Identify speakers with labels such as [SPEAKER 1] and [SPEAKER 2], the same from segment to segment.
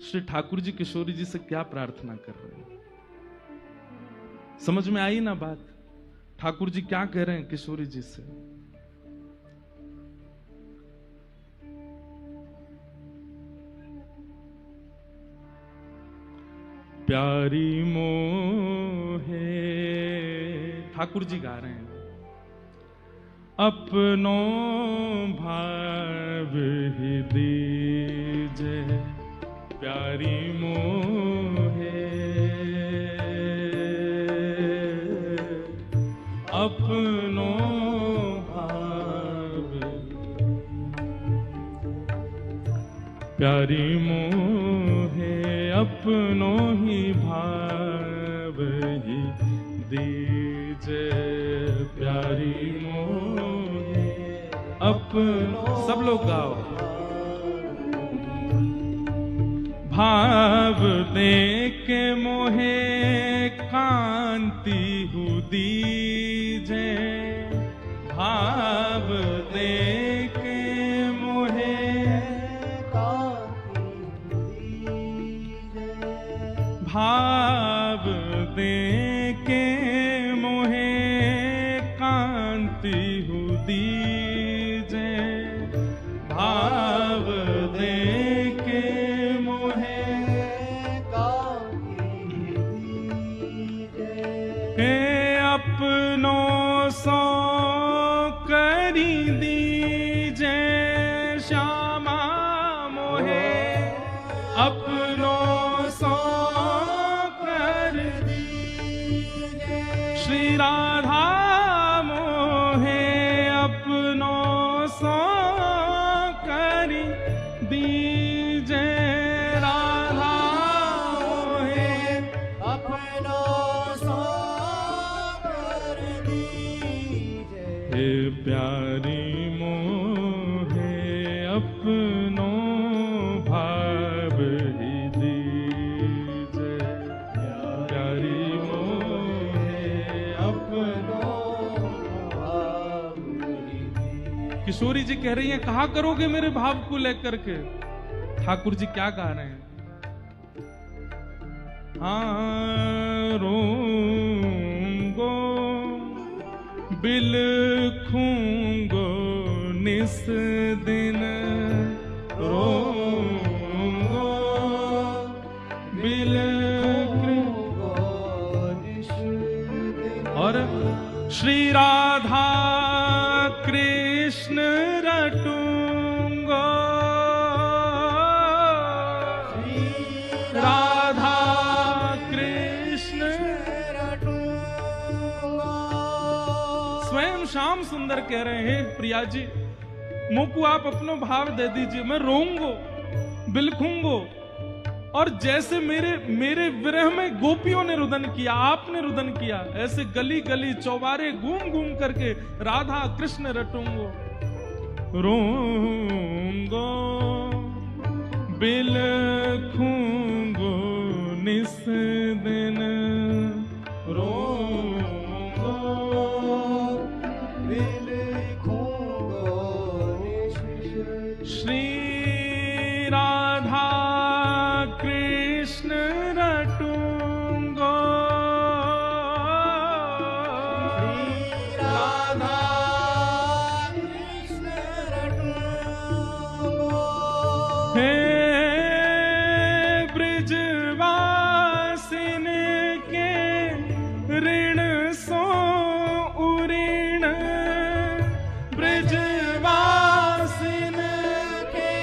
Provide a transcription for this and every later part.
[SPEAKER 1] श्री ठाकुर जी किशोरी जी से क्या प्रार्थना कर रहे हैं? समझ में आई ना बात? ठाकुर जी क्या कह रहे हैं किशोरी जी से? प्यारी मोहे, ठाकुर जी गा रहे हैं, अपनो भाव ही दीजे प्यारी मोहे, अपनो भाव प्यारी मोहे, अपनो ही भाव ही दीजे प्यारी मोहे, अपनो। सब लोग गाओ। भाव दे के मोहे कांति हु दीजे, भाव दे के मोहे भाव दे के मोहे कांति हु दीजे, भाव दे के मोहे कांति दीजे, अपनो सो करी दीजे श्यामा मोहे, अपनो सो श्री राधा मोहे, अपनो सो करी दीजे राधा मोहे, अपनो सो कर दीजे, हे प्यारी मोहे, अपनो भाव ही दीजे प्यारी किशोरी जी कह रही हैं, कहा करोगे मेरे भाव को लेकर के? ठाकुर जी क्या गा रहे हैं? हाँ रोंगो बिलखूंगो निस दिन, रोंगो बिलखूंगो निस दिन, और श्री राधा कृष्ण रटूंगो, राधा कृष्ण रटूंगो। स्वयं श्याम सुंदर कह रहे हैं, प्रिया जी मुझको आप अपनो भाव दे दीजिए, मैं रोऊंगो बिलखूंगो, और जैसे मेरे विरह में गोपियों ने रुदन किया, आपने रुदन किया, ऐसे गली गली चौबारे घूम घूम करके राधा कृष्ण रटूंगो, रोऊंगो बिलखूंगो निस दिन, रोऊंगो बिलखूंगो निस दिन, श्री राधा कृष्ण रटूंगो, श्री राधा कृष्ण रटूंगो, हे ब्रजवासिन के ऋण सो उऋण, ब्रजवासिन के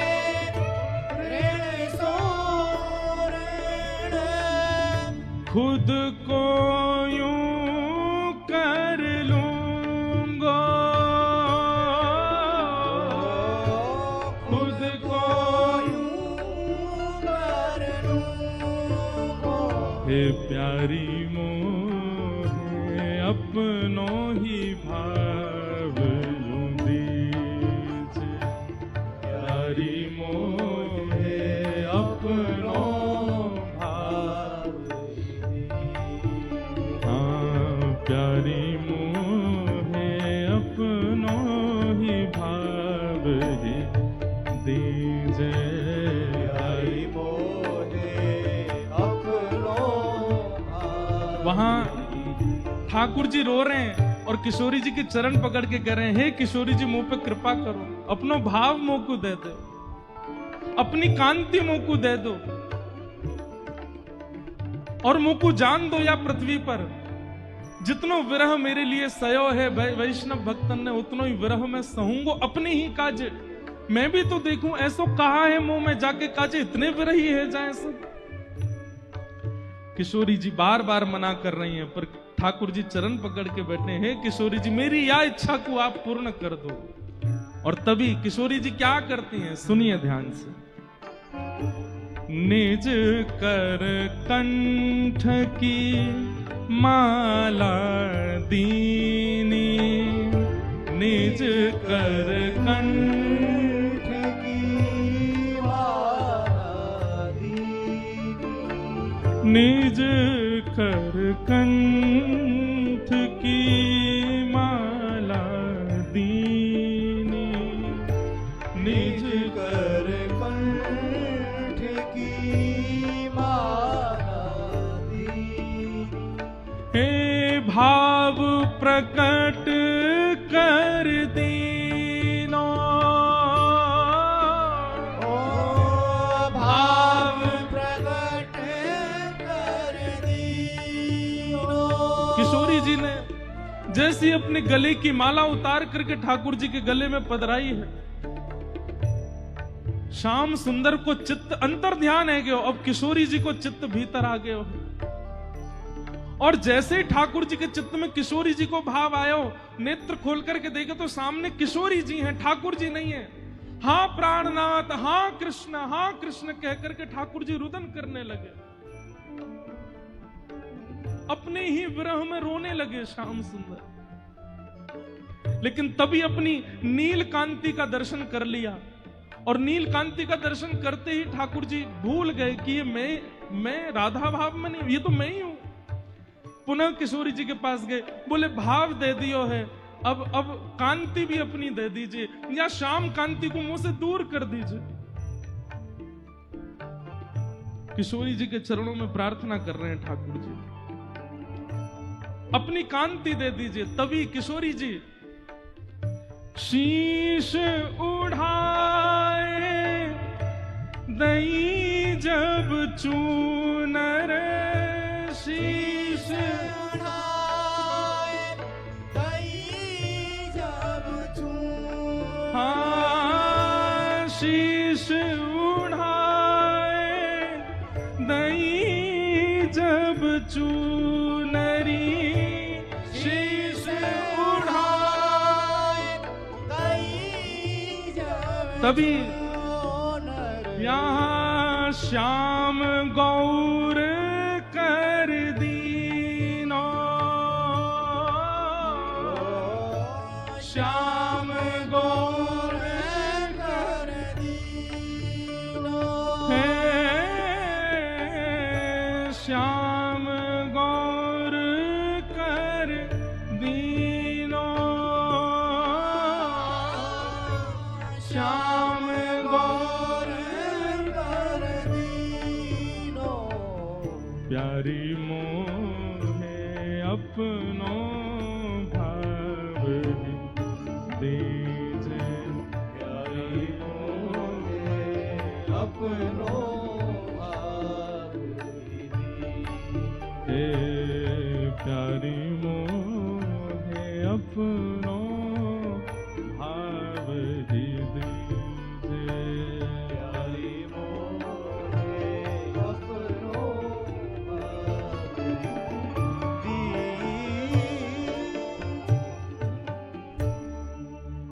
[SPEAKER 1] ऋण सो ऋण, खुद को यूं कर लूंगो, खुद को यूं कर लूंगो, हे प्यारी मोहे, अपनो ही भाव यूं दीजे प्यारी मोहे, अपनो प्यारी मोहे, अपनो ही भाव ही दीजे, प्यारी मोहे वहां ठाकुर जी रो रहे हैं और किशोरी जी के चरण पकड़ के कह रहे हैं, हे किशोरी जी मुंह पे कृपा करो, अपनो भाव मुंह को दे दो, अपनी कांति मुंह को दे दो और मुंह को जान दो या पृथ्वी पर जितनो विरह मेरे लिए सयो है वैष्णव भक्तन ने उतनो ही विरह में सहूंगो अपने ही काज। मैं भी तो देखूं ऐसो कहा है मुंह में जाके काजे इतने विरही है जाए सब। किशोरी जी बार बार मना कर रही हैं पर ठाकुर जी चरण पकड़ के बैठे हैं, किशोरी जी मेरी या इच्छा को आप पूर्ण कर दो। और तभी किशोरी जी क्या करती हैं सुनिए ध्यान से। निज कर कंठ की माला दीनी, निज कर कंठ की माला दीनी, निज कर कंठ की माला दीनी, निज कर कंठ की माला दीनी। हे भाव प्रकट कर दीनो, भाव प्रकट कर दीनो। किशोरी जी ने जैसी अपने गले की माला उतार करके ठाकुर जी के गले में पधराई है, श्याम सुंदर को चित्त अंतर ध्यान है गयो, अब किशोरी जी को चित्त भीतर आ गयो। और जैसे ही ठाकुर जी के चित्त में किशोरी जी को भाव आयो, नेत्र खोल करके देखे तो सामने किशोरी जी हैं, ठाकुर जी नहीं है। हाँ प्राणनाथ, हाँ कृष्ण कह करके ठाकुर जी रुदन करने लगे, अपने ही विरह में रोने लगे श्याम सुंदर। लेकिन तभी अपनी नील कांति का दर्शन कर लिया और नील कांति का दर्शन करते ही ठाकुर जी भूल गए कि ये मैं राधा भाव में नहीं, ये तो मैं ही हूं। पुनः किशोरी जी के पास गए, बोले भाव दे दियो है, अब कांति भी अपनी दे दीजिए या श्याम कांति को मुंह से दूर कर दीजिए। किशोरी जी के चरणों में प्रार्थना कर रहे हैं ठाकुर जी, अपनी कांति दे दीजिए। तभी किशोरी जी शीश उठाए दई जब चूनर, शीश उठाए दई जब चूनर, हाँ शीश उठाए दई जब चूनरी, शीश उठाए दई जब। तभी यहाँ श्याम गौर कर दीनो, श्याम गौर कर दीनो, श्याम गौर कर दीनो, श्याम गौर कर दीनो। प्यारी मोहे अपनो भाव दीजे, प्यारी मोहे अपनो भाव दीजे, प्यारी मोहे अपनो